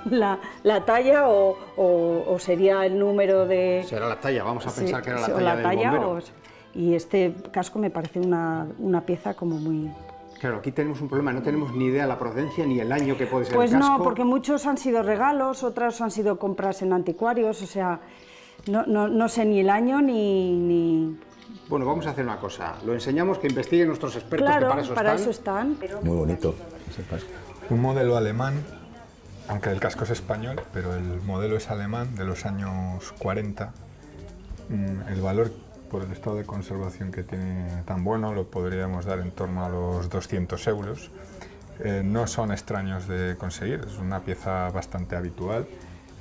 la talla o sería el número de... Será la talla, vamos a pensar que era la sí, o talla del bombero. Y este casco me parece una pieza como muy... Claro, aquí tenemos un problema, no tenemos ni idea de la procedencia ni el año que puede ser Pues el casco. no, porque muchos han sido regalos, otros han sido compras en anticuarios, o sea, no sé ni el año ni... Bueno, vamos a hacer una cosa, lo enseñamos, que investiguen nuestros expertos, Claro, que para eso están. Muy bonito, ese casco. Un modelo alemán, aunque el casco es español, pero el modelo es alemán, de los años 40. El valor por el estado de conservación que tiene tan bueno lo podríamos dar en torno a los 200 euros. No son extraños de conseguir, es una pieza bastante habitual,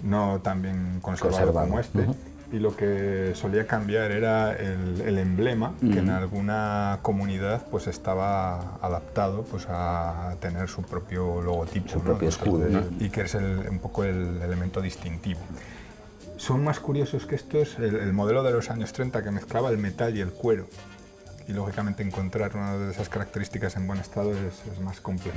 no tan bien conservado como este. Y lo que solía cambiar era el emblema, que en alguna comunidad pues estaba adaptado pues, a tener su propio logotipo, Su propio escudo, ¿no? ¿no? Y que es un poco el elemento distintivo. Son más curiosos que estos el modelo de los años 30 que mezclaba el metal y el cuero. Y lógicamente encontrar una de esas características en buen estado es más complejo.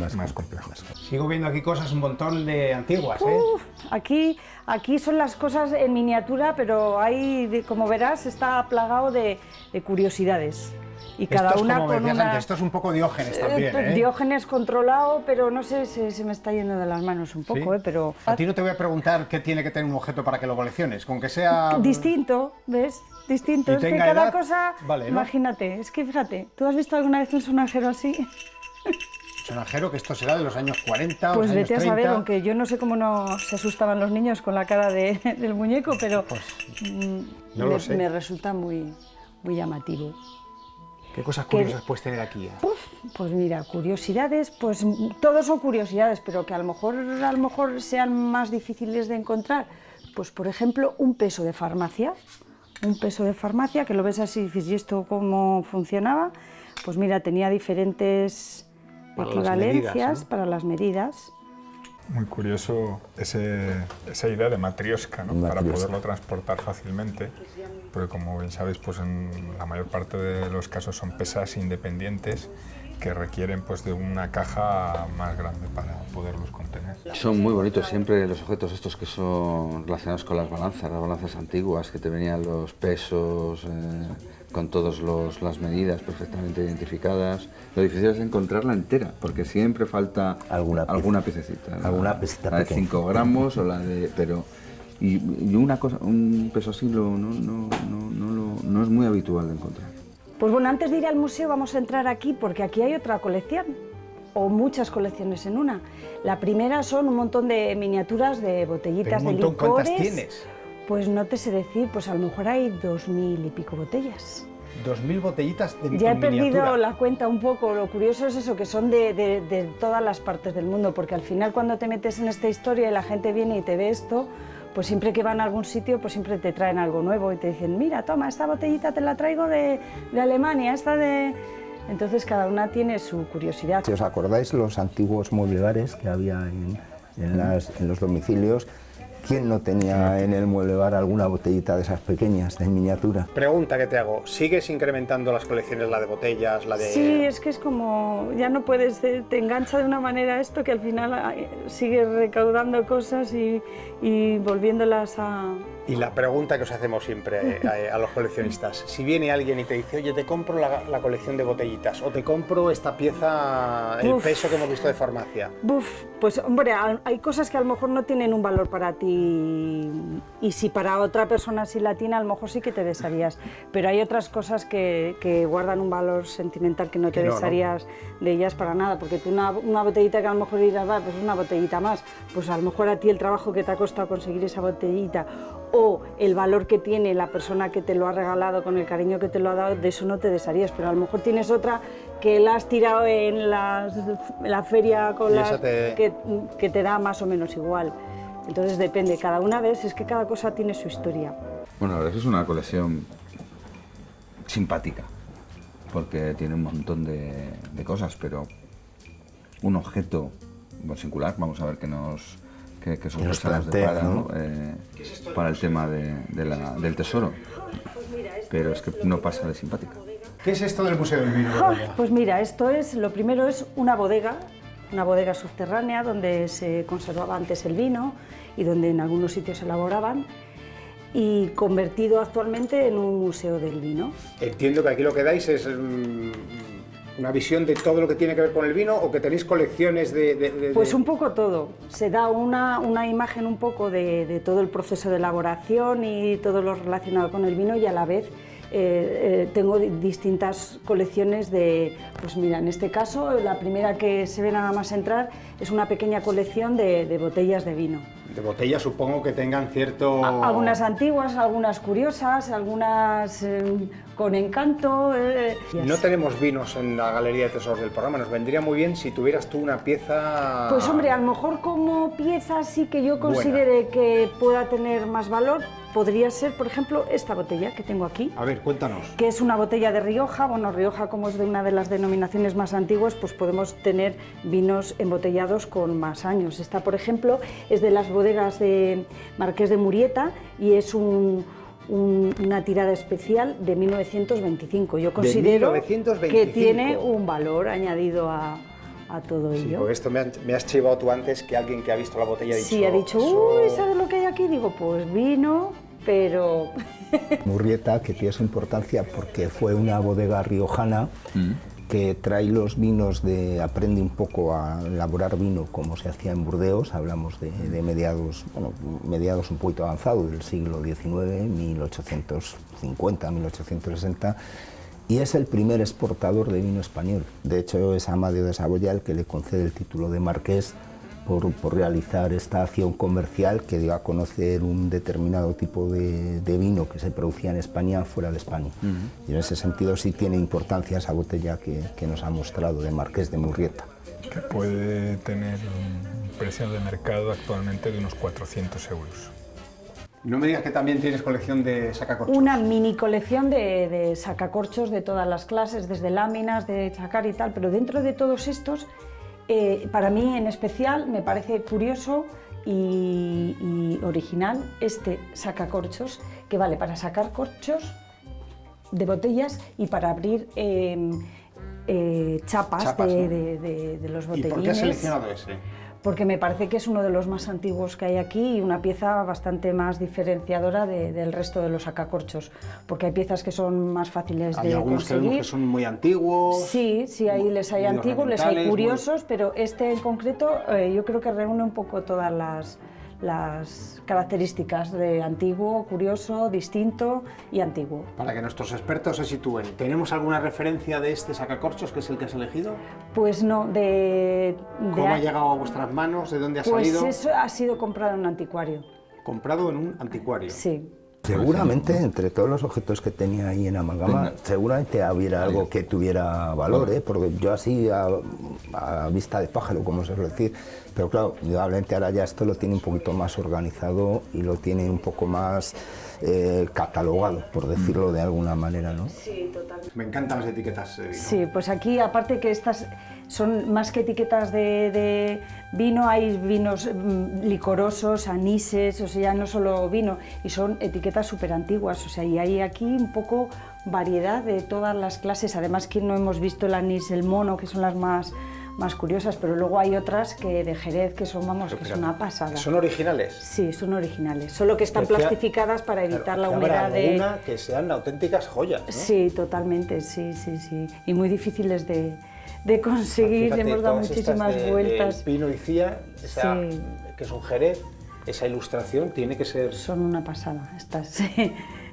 Sigo viendo aquí cosas un montón de antiguas, ¿eh? Aquí son las cosas en miniatura, pero hay, como verás, está plagado de curiosidades. Y cada esto es una como con decías una... antes, esto es un poco Diógenes también, ¿eh? Diógenes controlado, pero no sé, se me está yendo de las manos un poco, ¿Sí? pero... A ti no te voy a preguntar qué tiene que tener un objeto para que lo colecciones, con que sea... Distinto, ¿ves? Distinto. Y Es que tenga cada edad, cosa... vale, ¿no? Imagínate, es que fíjate, ¿tú has visto alguna vez un sonajero así? Sonajero, que esto será de los años 40 o Pues los años vete a 30. saber, aunque yo no sé cómo no se asustaban los niños con la cara del muñeco, pero Pues, no lo sé. me resulta muy llamativo. ¿Qué cosas curiosas puedes tener aquí? Pues mira, curiosidades, pues todos son curiosidades, pero que a lo mejor sean más difíciles de encontrar. Pues por ejemplo, un peso de farmacia. Un peso de farmacia, que lo ves así y dices, ¿y esto cómo funcionaba? Pues mira, tenía diferentes Para las equivalencias medidas, ¿no? para las medidas. Muy curioso esa idea de matrioska, ¿no? Para poderlo transportar fácilmente, porque como bien sabéis, pues en la mayor parte de los casos son pesas independientes que requieren pues de una caja más grande para poderlos contener. Son muy bonitos siempre los objetos estos que son relacionados con las balanzas antiguas, que te venían los pesos, con todas las medidas perfectamente identificadas. Lo difícil es encontrarla entera, porque siempre falta alguna piececita. Alguna pesita la de pequeña. 5 gramos o la de... pero y una cosa, un peso así no es muy habitual de encontrar. Pues bueno, antes de ir al museo vamos a entrar aquí porque aquí hay otra colección, o muchas colecciones en una. La primera son un montón de miniaturas de botellitas Pero un de montón, licores. ¿cuántas tienes? Pues no te sé decir, pues a lo mejor hay 2000 y pico botellas. 2000 botellitas de Ya he miniatura. perdido la cuenta un poco, lo curioso es eso, que son de todas las partes del mundo, porque al final cuando te metes en esta historia y la gente viene y te ve esto, pues siempre que van a algún sitio, pues siempre te traen algo nuevo y te dicen, mira, toma, esta botellita te la traigo de Alemania, esta de... Entonces cada una tiene su curiosidad. Si os acordáis los antiguos mueblebares que había en los domicilios, ¿quién no tenía en el mueblebar alguna botellita de esas pequeñas, de miniatura? Pregunta que te hago, ¿sigues incrementando las colecciones, la de botellas, la de...? Sí, es que es como, ya no puedes, te engancha de una manera esto que al final sigues recaudando cosas y volviéndolas a... Y la pregunta que os hacemos siempre a los coleccionistas, si viene alguien y te dice, oye, te compro la colección de botellitas, o te compro esta pieza, el peso que hemos visto de farmacia. Pues hombre, hay cosas que a lo mejor no tienen un valor para ti, y si para otra persona sí la tiene, a lo mejor sí que te desharías, pero hay otras cosas que guardan un valor sentimental que no te desharías de ellas para nada, porque tú una botellita que a lo mejor dirás, va, pues una botellita más, pues a lo mejor a ti el trabajo que te ha costado conseguir esa botellita, o el valor que tiene la persona que te lo ha regalado con el cariño que te lo ha dado, de eso no te desharías, pero a lo mejor tienes otra que la has tirado en la feria con que te da más o menos igual. Entonces depende, cada una vez, es que cada cosa tiene su historia. Bueno, la verdad es que es una colección simpática, porque tiene un montón de cosas, pero un objeto singular, vamos a ver qué sorpresa nos depara, ¿no? Para el tema del tesoro, pero es que no pasa de simpática. ¿Qué es esto del Museo del Vino? Pues mira, lo primero es una bodega subterránea donde se conservaba antes el vino y donde en algunos sitios se elaboraban, y convertido actualmente en un museo del vino. Entiendo que aquí lo que dais es una visión de todo lo que tiene que ver con el vino, o que tenéis colecciones Pues un poco todo. Se da una imagen un poco de todo el proceso de elaboración y todo lo relacionado con el vino, y a la vez tengo distintas colecciones pues mira, en este caso la primera que se ve nada más entrar es una pequeña colección de botellas de vino. De botellas, supongo que tengan cierto... Algunas antiguas, algunas curiosas, algunas con encanto. No tenemos vinos en la Galería de Tesoros del programa, nos vendría muy bien si tuvieras tú una pieza... Pues hombre, a lo mejor como pieza sí que yo considere que pueda tener más valor, podría ser, por ejemplo, esta botella que tengo aquí. A ver, cuéntanos. Que es una botella de Rioja. Bueno, Rioja, como es de una de las denominaciones más antiguas, pues podemos tener vinos embotellados con más años. Esta, por ejemplo, es de las bodegas de Marqués de Murieta y es una tirada especial de 1925. Yo considero que tiene un valor añadido a todo ello. Porque esto me has chivado tú antes, que alguien que ha visto la botella ha dicho... Sí, ha dicho, uy, ¿sabes lo que hay aquí? Digo, pues vino, pero Murrieta, que tiene su importancia porque fue una bodega riojana que trae los vinos aprende un poco a elaborar vino como se hacía en Burdeos, hablamos de mediados, mediados un poquito avanzados del siglo XIX, 1850, 1860, y es el primer exportador de vino español. De hecho, es Amadeo de Saboya el que le concede el título de marqués por realizar esta acción comercial que dio a conocer un determinado tipo de vino que se producía en España fuera de España. Y en ese sentido sí tiene importancia esa botella que nos ha mostrado de Marqués de Murrieta. Que puede tener un precio de mercado actualmente de unos 400 euros. No me digas que también tienes colección de sacacorchos. Una mini colección de sacacorchos de todas las clases, desde láminas, de chacar y tal, pero dentro de todos estos, para mí en especial me parece curioso y original este sacacorchos, que vale para sacar corchos de botellas y para abrir chapas de los botellines. ¿Y por qué has seleccionado ese? Porque me parece que es uno de los más antiguos que hay aquí y una pieza bastante más diferenciadora del resto de los sacacorchos, porque hay piezas que son más fáciles de conseguir. Hay algunos que vemos que son muy antiguos. Sí, ahí les hay antiguos, les hay curiosos, pero este en concreto yo creo que reúne un poco todas las características de antiguo, curioso, distinto y antiguo. Para que nuestros expertos se sitúen, ¿tenemos alguna referencia de este sacacorchos que es el que has elegido? Pues no, ¿Cómo ha llegado a vuestras manos? ¿De dónde ha salido? Pues eso ha sido comprado en un anticuario. ¿Comprado en un anticuario? Sí. Seguramente, entre todos los objetos que tenía ahí en Amalgama, seguramente hubiera algo que tuviera valor, porque yo así, a vista de pájaro, como se suele decir, pero claro, indudablemente ahora ya esto lo tiene un poquito más organizado y lo tiene un poco más catalogado, por decirlo de alguna manera, ¿no? Sí, totalmente. Me encantan las etiquetas de vino. Sí, pues aquí, aparte que estas son más que etiquetas de vino, hay vinos licorosos, anises, o sea, ya no solo vino, y son etiquetas súper antiguas, o sea, y hay aquí un poco variedad de todas las clases. Además, que no hemos visto el anís, el mono, que son las más curiosas, pero luego hay otras que de Jerez que son, vamos, que son una pasada. ¿Son originales? Sí, son originales, solo que están plastificadas para evitar la humedad de... alguna que sean auténticas joyas, ¿no? Sí, totalmente, sí, y muy difíciles de conseguir. Fíjate, le hemos dado muchísimas vueltas. El Pino y Cía, que es un Jerez, esa ilustración tiene que ser... Son una pasada estas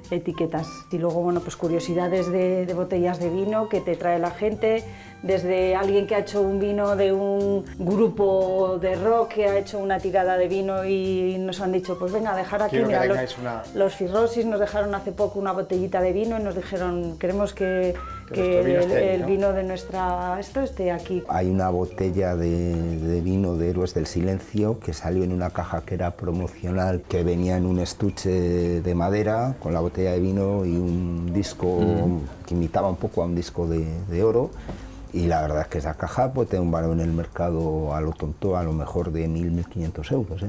etiquetas. Y luego, bueno, pues curiosidades de botellas de vino que te trae la gente, desde alguien que ha hecho un vino de un grupo de rock que ha hecho una tirada de vino y nos han dicho, pues venga, dejar aquí, mira, los Firrosis nos dejaron hace poco una botellita de vino y nos dijeron, queremos que el vino de nuestra... esto esté aquí. Hay una botella de vino de Héroes del Silencio que salió en una caja que era promocional, que venía en un estuche de madera con la botella de vino y un disco que imitaba un poco a un disco de oro. Y la verdad es que esa caja puede tener un valor en el mercado a lo tonto, a lo mejor de 1.000-1.500 euros.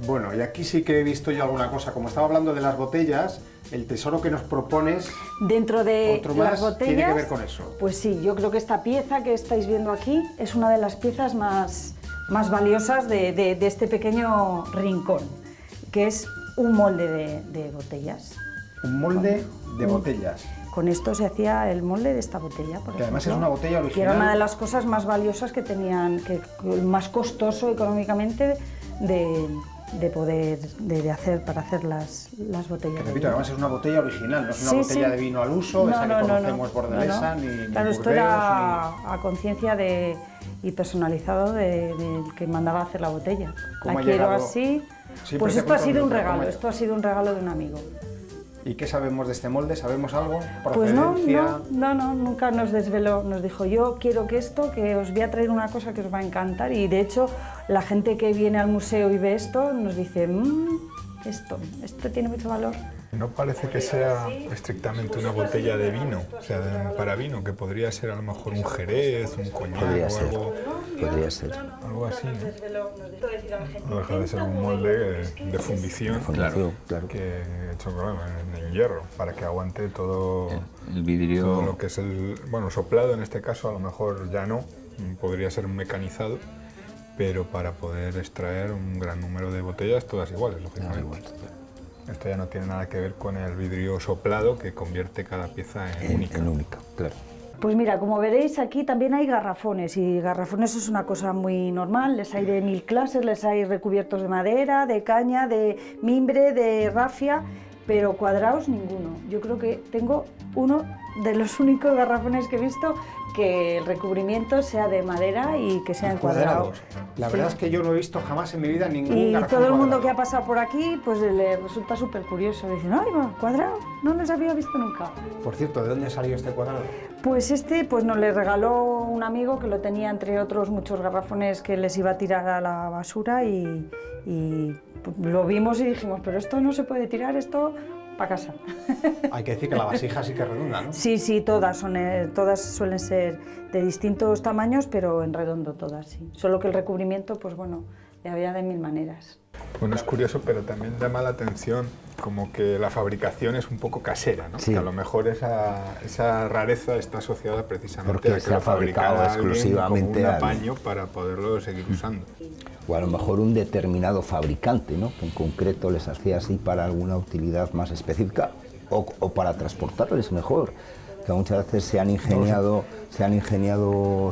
Bueno, y aquí sí que he visto yo alguna cosa. Como estaba hablando de las botellas, el tesoro que nos propones dentro de otro más, las botellas tiene que ver con eso. Pues sí, yo creo que esta pieza que estáis viendo aquí es una de las piezas más valiosas de este pequeño rincón, que es un molde de botellas. Un molde de botellas. Con esto se hacía el molde de esta botella, por que además ejemplo, es una botella original. Que era una de las cosas más valiosas que tenían, más costoso económicamente de poder hacer para hacer las botellas. Que repito, además es una botella original, no es una botella de vino al uso, esa que conocemos bordelesa, ni claro, Burdeos, esto era a conciencia y personalizado del que mandaba a hacer la botella. La quiero así. Pues esto ha sido un regalo, esto ha sido un regalo de un amigo. ¿Y qué sabemos de este molde? ¿Sabemos algo? Pues no, nunca nos desveló. Nos dijo, yo quiero que os voy a traer una cosa que os va a encantar. Y de hecho, la gente que viene al museo y ve esto, nos dice, esto tiene mucho valor. No parece que sea estrictamente una botella de vino, o sea, para vino, que podría ser a lo mejor un jerez, un coñac o algo. Podría ser. Algo así, ¿no? No deja de ser un molde de fundición, Claro. que hecho en hierro, para que aguante todo el vidrio. Todo lo que es soplado en este caso, a lo mejor ya no, podría ser mecanizado, pero para poder extraer un gran número de botellas, todas iguales, lógicamente. Esto ya no tiene nada que ver con el vidrio soplado que convierte cada pieza en única. En única, claro. Pues mira, como veréis, aquí también hay garrafones, y garrafones es una cosa muy normal. Les hay de 1000 clases, les hay recubiertos de madera, de caña, de mimbre, de rafia, pero cuadrados ninguno. Yo creo que tengo uno de los únicos garrafones que he visto que el recubrimiento sea de madera y que sean cuadrados. La Sí. verdad es que yo no he visto jamás en mi vida ningún Y garrafón todo el mundo cuadrado. que ha pasado por aquí pues le resulta súper curioso. Dicen, ¡ay, va, cuadrado! No les había visto nunca. Por cierto, ¿de dónde salió este cuadrado? Pues este pues nos le regaló un amigo que lo tenía entre otros muchos garrafones que les iba a tirar a la basura y lo vimos y dijimos, pero esto no se puede tirar, esto para casa. Hay que decir que la vasija sí que es redonda, ¿no? Sí, todas suelen ser de distintos tamaños, pero en redondo todas, sí. Solo que el recubrimiento, pues bueno, le había de 1000 maneras. Bueno, es curioso, pero también llama la atención como que la fabricación es un poco casera, ¿no? Sí. Que a lo mejor esa rareza está asociada precisamente Porque a que se ha lo fabricaba fabricado alguien exclusivamente como un al- apaño para poderlo seguir usando. O a lo mejor un determinado fabricante, ¿no? Que en concreto les hacía así para alguna utilidad más específica o para transportarles mejor. Que muchas veces se han ingeniado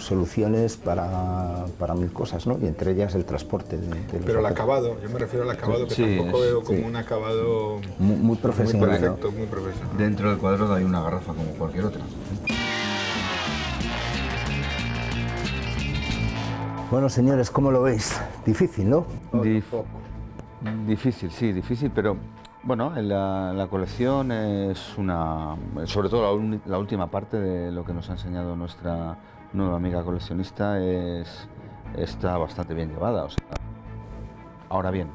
soluciones para 1000 cosas, ¿no? Y entre ellas el transporte de los Pero el objetos. acabado, yo me refiero al acabado, que Sí, tampoco veo como sí. un acabado Muy profesional, muy ¿no? perfecto, muy profesional. Dentro del cuadrado hay una garrafa como cualquier otra. Bueno, señores, ¿cómo lo veis? Difícil, ¿no? Difícil, sí, difícil, pero bueno, la colección es una, sobre todo la última parte de lo que nos ha enseñado nuestra nueva amiga coleccionista está bastante bien llevada. O sea, ahora bien,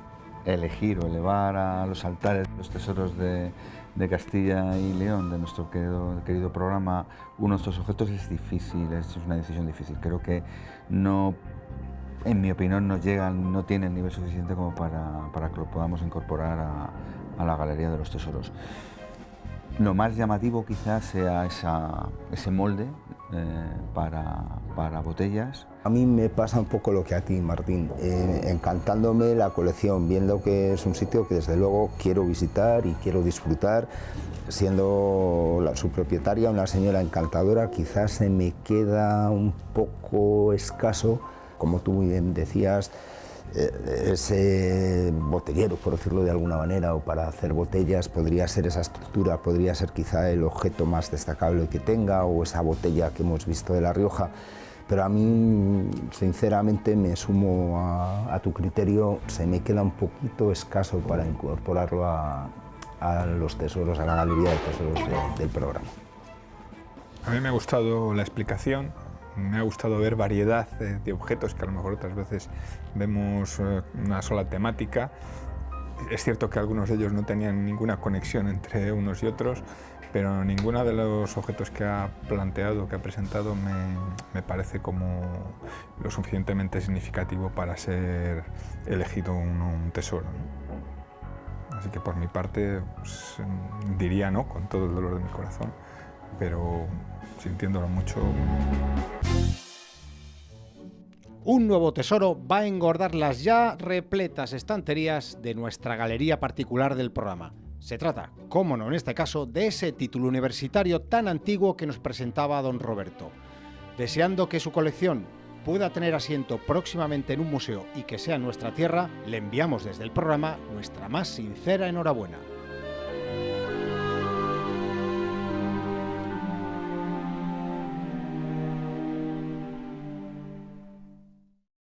elegir o elevar a los altares los tesoros de Castilla y León, de nuestro querido programa, uno de estos objetos es difícil, es una decisión difícil. Creo que no, en mi opinión, no tiene el nivel suficiente como para que lo podamos incorporar a la Galería de los Tesoros. Lo más llamativo quizás sea ese molde para botellas. A mí me pasa un poco lo que a ti, Martín, encantándome la colección, viendo que es un sitio que desde luego quiero visitar y quiero disfrutar. Siendo su propietaria una señora encantadora, quizás se me queda un poco escaso, como tú muy bien decías, ese botellero, por decirlo de alguna manera, o para hacer botellas, podría ser esa estructura, podría ser quizá el objeto más destacable que tenga, o esa botella que hemos visto de La Rioja. Pero a mí, sinceramente, me sumo a tu criterio, se me queda un poquito escaso para incorporarlo a los tesoros, a la galería de tesoros del programa. A mí me ha gustado la explicación, me ha gustado ver variedad de objetos que a lo mejor otras veces vemos una sola temática. Es cierto que algunos de ellos no tenían ninguna conexión entre unos y otros, pero ninguno de los objetos que ha planteado, que ha presentado, me parece como lo suficientemente significativo para ser elegido un tesoro, ¿no? Así que por mi parte pues, diría no, con todo el dolor de mi corazón, pero sintiéndolo mucho. Un nuevo tesoro va a engordar las ya repletas estanterías de nuestra galería particular del programa. Se trata, cómo no en este caso, de ese título universitario tan antiguo que nos presentaba don Roberto. Deseando que su colección pueda tener asiento próximamente en un museo y que sea en nuestra tierra, le enviamos desde el programa nuestra más sincera enhorabuena.